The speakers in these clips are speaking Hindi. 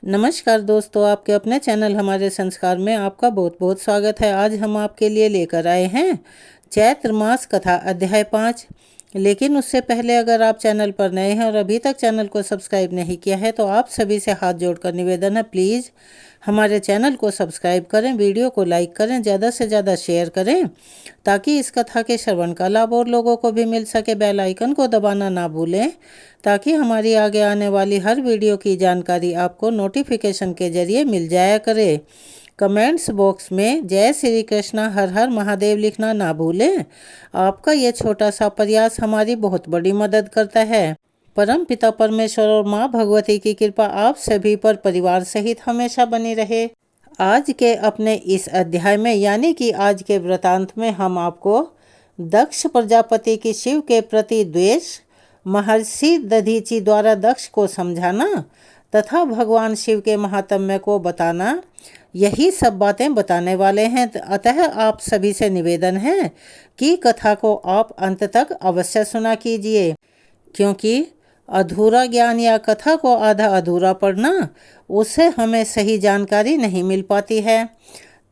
नमस्कार दोस्तों, आपके अपने चैनल हमारे संस्कार में आपका बहुत बहुत स्वागत है। आज हम आपके लिए लेकर आए हैं चैत्र मास कथा अध्याय 5। लेकिन उससे पहले अगर आप चैनल पर नए हैं और अभी तक चैनल को सब्सक्राइब नहीं किया है तो आप सभी से हाथ जोड़कर निवेदन है, प्लीज़ हमारे चैनल को सब्सक्राइब करें, वीडियो को लाइक करें, ज़्यादा से ज़्यादा शेयर करें ताकि इस कथा के श्रवण का लाभ और लोगों को भी मिल सके। बेल आइकन को दबाना ना भूलें ताकि हमारी आगे आने वाली हर वीडियो की जानकारी आपको नोटिफिकेशन के जरिए मिल जाया करे। कमेंट्स बॉक्स में जय श्री कृष्णा हर हर महादेव लिखना ना भूलें। आपका यह छोटा सा प्रयास हमारी बहुत बड़ी मदद करता है। परम पिता परमेश्वर और माँ भगवती की कृपा आप सभी पर परिवार सहित हमेशा बनी रहे। आज के अपने इस अध्याय में यानी कि आज के वृतांत में हम आपको दक्ष प्रजापति की शिव के प्रति द्वेष, महर्षि दधीचि द्वारा दक्ष को समझाना तथा भगवान शिव के महात्म्य को बताना, यही सब बातें बताने वाले हैं। अतः आप सभी से निवेदन है कि कथा को आप अंत तक अवश्य सुना कीजिए, क्योंकि अधूरा ज्ञान या कथा को आधा अधूरा पढ़ना, उससे हमें सही जानकारी नहीं मिल पाती है।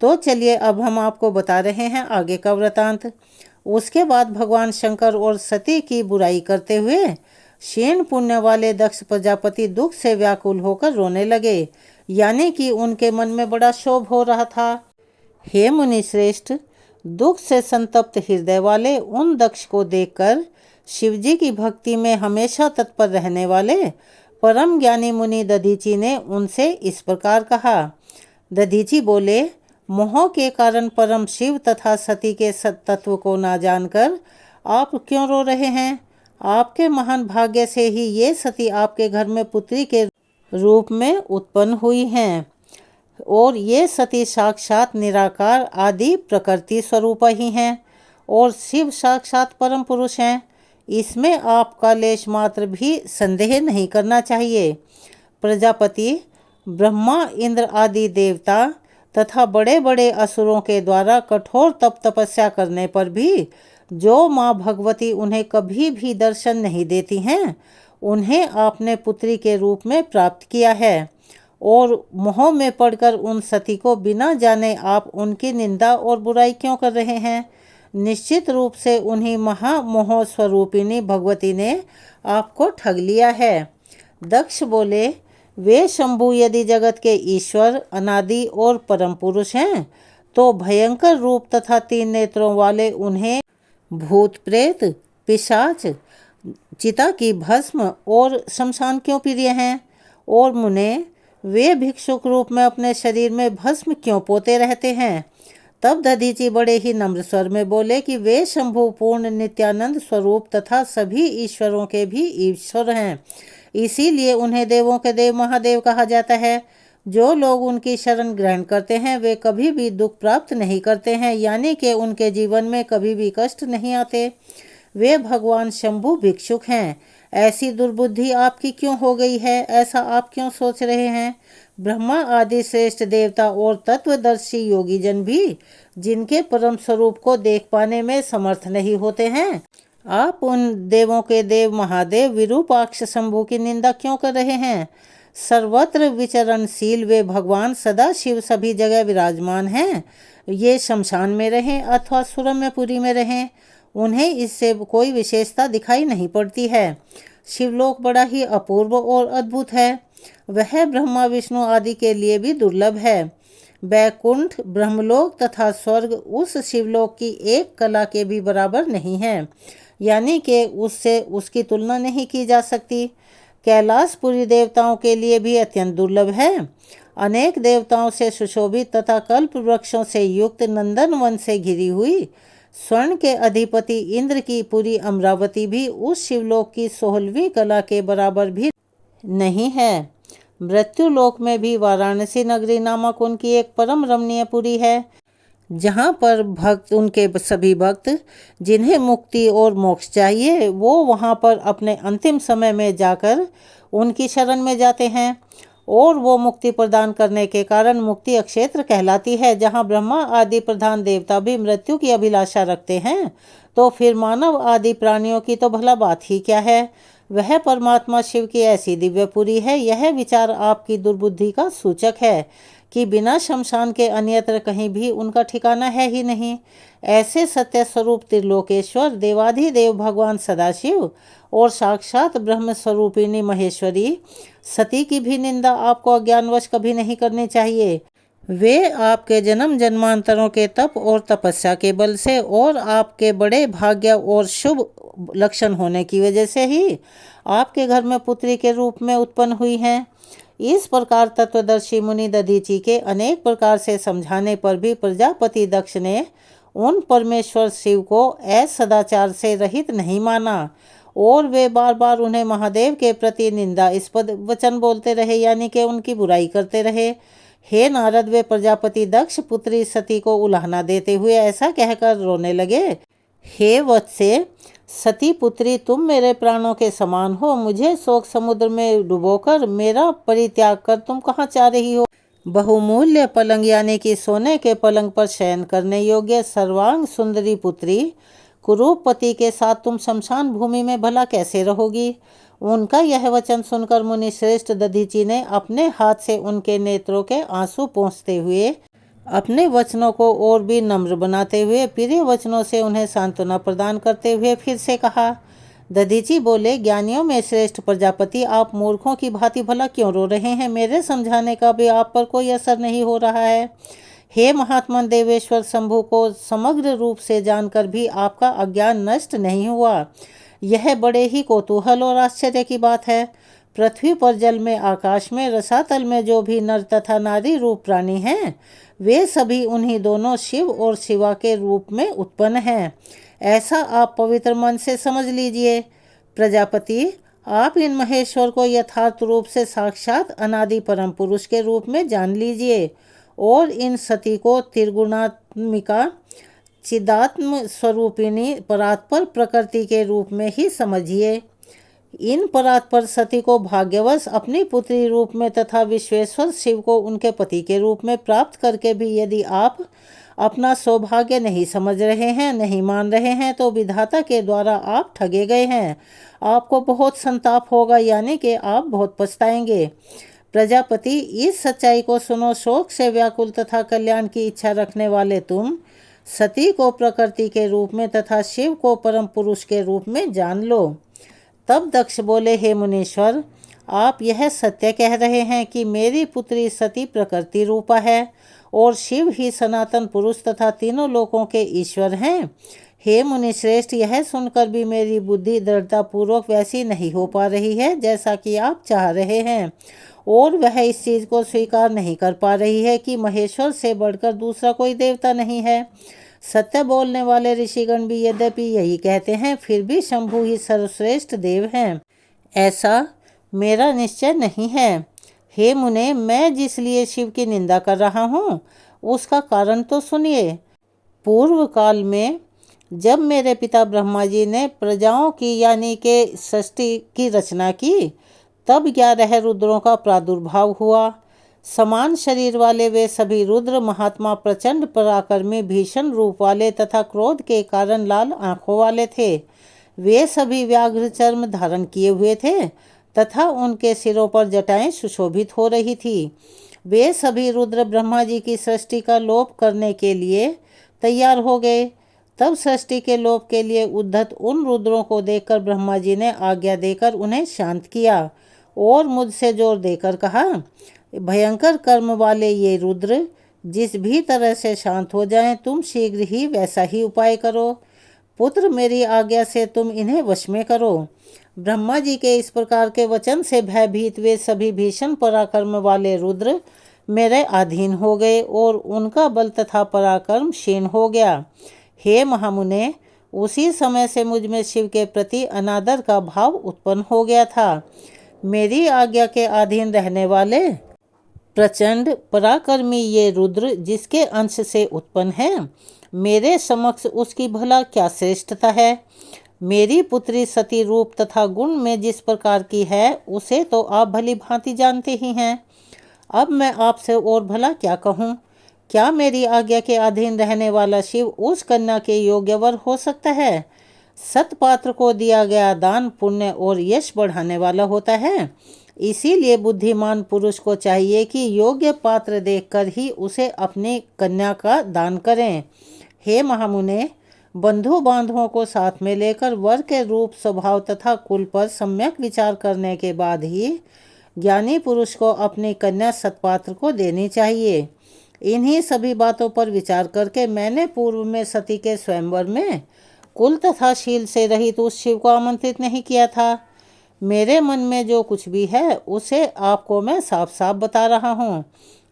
तो चलिए अब हम आपको बता रहे हैं आगे का वृतांत। उसके बाद भगवान शंकर और सती की बुराई करते हुए क्षीण पुण्य वाले दक्ष प्रजापति दुख से व्याकुल होकर रोने लगे, यानी कि उनके मन में बड़ा क्षोभ हो रहा था। हे मुनि श्रेष्ठ, दुख से संतप्त हृदय वाले उन दक्ष को देखकर शिवजी की भक्ति में हमेशा तत्पर रहने वाले परम ज्ञानी मुनि दधीचि ने उनसे इस प्रकार कहा। दधीचि बोले, मोह के कारण परम शिव तथा सती के तत्व को ना जानकर आप क्यों रो रहे हैं? आपके महान भाग्य से ही ये सती आपके घर में पुत्री के रूप में उत्पन्न हुई हैं और ये सती साक्षात निराकार आदि प्रकृति स्वरूप ही हैं और शिव साक्षात परम पुरुष हैं। इसमें आपका लेश मात्र भी संदेह नहीं करना चाहिए। प्रजापति, ब्रह्मा, इंद्र आदि देवता तथा बड़े बड़े असुरों के द्वारा कठोर तपस्या करने पर भी जो माँ भगवती उन्हें कभी भी दर्शन नहीं देती हैं, उन्हें आपने पुत्री के रूप में प्राप्त किया है और मोह में पड़कर उन सती को बिना जाने आप उनकी निंदा और बुराई क्यों कर रहे हैं? निश्चित रूप से उन्हीं महामोह स्वरूपिणी भगवती ने आपको ठग लिया है। दक्ष बोले, वे शंभु यदि जगत के ईश्वर, अनादि और परम पुरुष हैं तो भयंकर रूप तथा 3 नेत्रों वाले उन्हें भूत प्रेत, पिशाच, चिता की भस्म और शमशान क्यों प्रिय हैं? और मुने, वे भिक्षुक रूप में अपने शरीर में भस्म क्यों पोते रहते हैं? तब दधीचि बड़े ही नम्र स्वर में बोले कि वे शंभु पूर्ण नित्यानंद स्वरूप तथा सभी ईश्वरों के भी ईश्वर हैं, इसीलिए उन्हें देवों के देव महादेव कहा जाता है। जो लोग उनकी शरण ग्रहण करते हैं वे कभी भी दुख प्राप्त नहीं करते हैं, यानी कि उनके जीवन में कभी भी कष्ट नहीं आते। वे भगवान शंभु भिक्षुक हैं। ऐसी दुर्बुद्धि आपकी क्यों हो गई है? ऐसा आप क्यों सोच रहे हैं? ब्रह्मा आदि श्रेष्ठ देवता और तत्वदर्शी योगी जन भी जिनके परम स्वरूप को देख पाने में समर्थ नहीं होते हैं, आप उन देवों के देव महादेव विरूपाक्ष शंभु की निंदा क्यों कर रहे हैं? सर्वत्र विचरणशील वे भगवान सदा शिव सभी जगह विराजमान हैं। ये शमशान में रहें अथवा सुरम्यपुरी में रहें, उन्हें इससे कोई विशेषता दिखाई नहीं पड़ती है। शिवलोक बड़ा ही अपूर्व और अद्भुत है। वह ब्रह्मा विष्णु आदि के लिए भी दुर्लभ है। बैकुंठ, ब्रह्मलोक तथा स्वर्ग उस शिवलोक की एक कला के भी बराबर नहीं है, यानी कि उससे उसकी तुलना नहीं की जा सकती। कैलाशपुरी देवताओं के लिए भी अत्यंत दुर्लभ है। अनेक देवताओं से सुशोभित तथा कल्प वृक्षों से युक्त नंदन वन से घिरी हुई स्वर्ण के अधिपति इंद्र की पुरी अमरावती भी उस शिवलोक की 16वीं कला के बराबर भी नहीं है। मृत्युलोक में भी वाराणसी नगरी नामक उनकी एक परम रमणीय पुरी है, जहाँ पर भक्त, उनके सभी भक्त जिन्हें मुक्ति और मोक्ष चाहिए, वो वहाँ पर अपने अंतिम समय में जाकर उनकी शरण में जाते हैं और वो मुक्ति प्रदान करने के कारण मुक्ति अक्षेत्र कहलाती है। जहाँ ब्रह्मा आदि प्रधान देवता भी मृत्यु की अभिलाषा रखते हैं, तो फिर मानव आदि प्राणियों की तो भला बात ही क्या है। वह परमात्मा शिव की ऐसी दिव्यपुरी है। यह विचार आपकी दुर्बुद्धि का सूचक है कि बिना शमशान के अन्यत्र कहीं भी उनका ठिकाना है ही नहीं। ऐसे सत्य स्वरूप त्रिलोकेश्वर देवाधिदेव भगवान सदाशिव और साक्षात ब्रह्म स्वरूपिणी महेश्वरी सती की भी निंदा आपको अज्ञानवश कभी नहीं करनी चाहिए। वे आपके जन्म जन्मांतरों के तप और तपस्या के बल से और आपके बड़े भाग्य और शुभ लक्षण होने की वजह से ही आपके घर में पुत्री के रूप में उत्पन्न हुई हैं। इस प्रकार तत्वदर्शी मुनि दधीचि के अनेक प्रकार से समझाने पर भी प्रजापति दक्ष ने उन परमेश्वर शिव को असदाचार से रहित नहीं माना और वे बार बार उन्हें महादेव के प्रति निंदास्पद वचन बोलते रहे, यानी कि उनकी बुराई करते रहे। हे नारद, वे प्रजापति दक्ष पुत्री सती को उलाहना देते हुए ऐसा कहकर रोने लगे, हे वत्से, सती पुत्री, तुम मेरे प्राणों के समान हो। मुझे शोक समुद्र में डुबोकर मेरा परित्याग कर तुम कहाँ जा रही हो? बहुमूल्य पलंग यानी कि सोने के पलंग पर शयन करने योग्य सर्वांग सुंदरी पुत्री कुरूपति के साथ तुम शमशान भूमि में भला कैसे रहोगी? उनका यह वचन सुनकर मुनि श्रेष्ठ दधीचि ने अपने हाथ से उनके नेत्रों के आंसू पोंछते हुए अपने वचनों को और भी नम्र बनाते हुए प्रिय वचनों से उन्हें सांत्वना प्रदान करते हुए फिर से कहा। दधीचि बोले, ज्ञानियों में श्रेष्ठ प्रजापति, आप मूर्खों की भांति भला क्यों रो रहे हैं? मेरे समझाने का भी आप पर कोई असर नहीं हो रहा है। हे महात्मन देवेश्वर, शंभु को समग्र रूप से जानकर भी आपका अज्ञान नष्ट नहीं हुआ। यह बड़े ही कौतूहल और आश्चर्य की बात है। पृथ्वी पर, जल में, आकाश में, रसातल में जो भी नर तथा नारी रूप प्राणी हैं, वे सभी उन्हीं दोनों शिव और शिवा के रूप में उत्पन्न हैं। ऐसा आप पवित्र मन से समझ लीजिए। प्रजापति, आप इन महेश्वर को यथार्थ रूप से साक्षात अनादि परम पुरुष के रूप में जान लीजिए और इन सती को त्रिगुणात्मिका चिदात्म स्वरूपिणी परात्पर प्रकृति के रूप में ही समझिए। इन परात्पर सती को भाग्यवश अपनी पुत्री रूप में तथा विश्वेश्वर शिव को उनके पति के रूप में प्राप्त करके भी यदि आप अपना सौभाग्य नहीं समझ रहे हैं, नहीं मान रहे हैं, तो विधाता के द्वारा आप ठगे गए हैं। आपको बहुत संताप होगा, यानी कि आप बहुत पछताएंगे। प्रजापति, इस सच्चाई को सुनो। शोक से व्याकुल तथा कल्याण की इच्छा रखने वाले तुम सती को प्रकृति के रूप में तथा शिव को परम पुरुष के रूप में जान लो। तब दक्ष बोले, हे मुनीश्वर, आप यह सत्य कह रहे हैं कि मेरी पुत्री सती प्रकृति रूपा है और शिव ही सनातन पुरुष तथा तीनों लोकों के ईश्वर हैं। हे मुनिश्रेष्ठ, यह सुनकर भी मेरी बुद्धि दृढ़तापूर्वक वैसी नहीं हो पा रही है जैसा कि आप चाह रहे हैं, और वह इस चीज़ को स्वीकार नहीं कर पा रही है कि महेश्वर से बढ़कर दूसरा कोई देवता नहीं है। सत्य बोलने वाले ऋषिगण भी यद्यपि यही कहते हैं, फिर भी शंभु ही सर्वश्रेष्ठ देव हैं, ऐसा मेरा निश्चय नहीं है। हे मुने, मैं जिस लिए शिव की निंदा कर रहा हूँ उसका कारण तो सुनिए। पूर्व काल में जब मेरे पिता ब्रह्मा जी ने प्रजाओं की यानी के सृष्टि की रचना की, तब 11 रुद्रों का प्रादुर्भाव हुआ। समान शरीर वाले वे सभी रुद्र महात्मा प्रचंड पराक्रमी, भीषण रूप वाले तथा क्रोध के कारण लाल आंखों वाले थे। वे सभी व्याघ्र चर्म धारण किए हुए थे तथा उनके सिरों पर जटाएं सुशोभित हो रही थी। वे सभी रुद्र ब्रह्मा जी की सृष्टि का लोप करने के लिए तैयार हो गए। तब सृष्टि के लोप के लिए उद्धत उन रुद्रों को देखकर ब्रह्मा जी ने आज्ञा देकर उन्हें शांत किया और मुझसे जोर देकर कहा, भयंकर कर्म वाले ये रुद्र जिस भी तरह से शांत हो जाएं, तुम शीघ्र ही वैसा ही उपाय करो। पुत्र, मेरी आज्ञा से तुम इन्हें वश में करो। ब्रह्मा जी के इस प्रकार के वचन से भयभीत वे सभी भीषण पराक्रम वाले रुद्र मेरे अधीन हो गए और उनका बल तथा पराक्रम क्षीण हो गया। हे महामुने, उसी समय से मुझ में शिव के प्रति अनादर का भाव उत्पन्न हो गया था। मेरी आज्ञा के अधीन रहने वाले प्रचंड पराक्रमी ये रुद्र जिसके अंश से उत्पन्न है, मेरे समक्ष उसकी भला क्या श्रेष्ठता है। मेरी पुत्री सती रूप तथा गुण में जिस प्रकार की है उसे तो आप भली भांति जानते ही हैं। अब मैं आपसे और भला क्या कहूँ। क्या मेरी आज्ञा के अधीन रहने वाला शिव उस कन्या के योग्य वर हो सकता है? सत्पात्र को दिया गया दान पुण्य और यश बढ़ाने वाला होता है। इसीलिए बुद्धिमान पुरुष को चाहिए कि योग्य पात्र देखकर ही उसे अपनी कन्या का दान करें। हे महामुने, बंधु बांधवों को साथ में लेकर वर के रूप, स्वभाव तथा कुल पर सम्यक विचार करने के बाद ही ज्ञानी पुरुष को अपनी कन्या सत्पात्र को देनी चाहिए। इन्हीं सभी बातों पर विचार करके मैंने पूर्व में सती के स्वयंवर में कुल तथा शील से रहित उस शिव को आमंत्रित नहीं किया था। मेरे मन में जो कुछ भी है उसे आपको मैं साफ साफ बता रहा हूँ।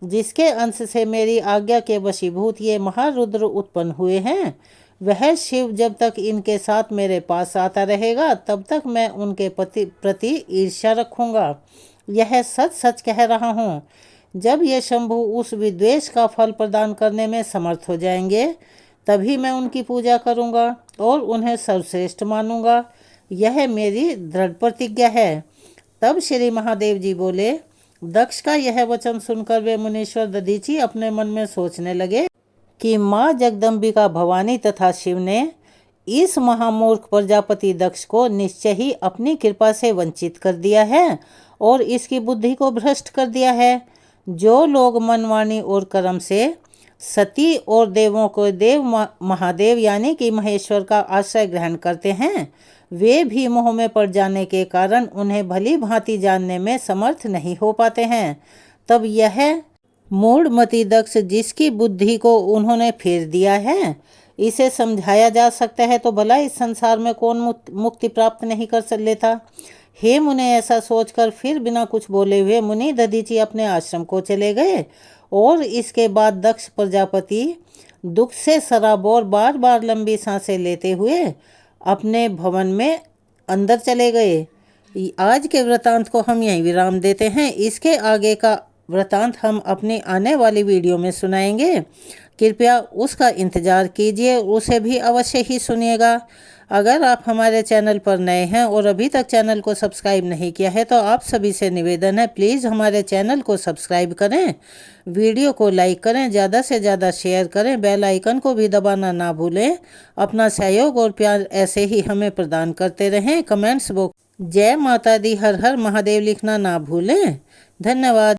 जिसके अंश से मेरी आज्ञा के वशीभूत ये महारुद्र उत्पन्न हुए हैं, वह शिव जब तक इनके साथ मेरे पास आता रहेगा तब तक मैं उनके प्रति ईर्ष्या रखूँगा। यह सच सच कह रहा हूँ। जब ये शंभु उस विद्वेष का फल प्रदान करने में समर्थ हो जाएंगे तभी मैं उनकी पूजा करूँगा और उन्हें सर्वश्रेष्ठ मानूंगा। यह मेरी दृढ़ प्रतिज्ञा है। तब श्री महादेव जी बोले। दक्ष का यह वचन सुनकर वे मुनीश्वर दधीची अपने मन में सोचने लगे कि माँ जगदम्बिका भवानी तथा शिव ने इस महामूर्ख प्रजापति दक्ष को निश्चय ही अपनी कृपा से वंचित कर दिया है और इसकी बुद्धि को भ्रष्ट कर दिया है। जो लोग मन, वाणी और कर्म से सती और देवों को देव महादेव यानी कि महेश्वर का आश्रय ग्रहण करते हैं, वे भी मोह में पड़ जाने के कारण उन्हें भली भांति जानने में समर्थ नहीं हो पाते हैं। तब यह मूढ़मति दक्ष, जिसकी बुद्धि को उन्होंने फेर दिया है, इसे समझाया जा सकता है तो भला इस संसार में कौन मुक्ति प्राप्त नहीं कर लेता। हे मुने, ऐसा सोचकर फिर बिना कुछ बोले हुए मुनि दधीची अपने आश्रम को चले गए और इसके बाद दक्ष प्रजापति दुख से सराबोर बार बार लंबी सांसें लेते हुए अपने भवन में अंदर चले गए। आज के वृतांत को हम यहीं विराम देते हैं। इसके आगे का वृतांत हम अपनी आने वाली वीडियो में सुनाएंगे। कृपया उसका इंतज़ार कीजिए, उसे भी अवश्य ही सुनिएगा। अगर आप हमारे चैनल पर नए हैं और अभी तक चैनल को सब्सक्राइब नहीं किया है तो आप सभी से निवेदन है, प्लीज़ हमारे चैनल को सब्सक्राइब करें, वीडियो को लाइक करें, ज़्यादा से ज़्यादा शेयर करें, बेल आइकन को भी दबाना ना भूलें। अपना सहयोग और प्यार ऐसे ही हमें प्रदान करते रहें। कमेंट्स बॉक्स जय माता दी, हर हर महादेव लिखना ना भूलें। धन्यवाद।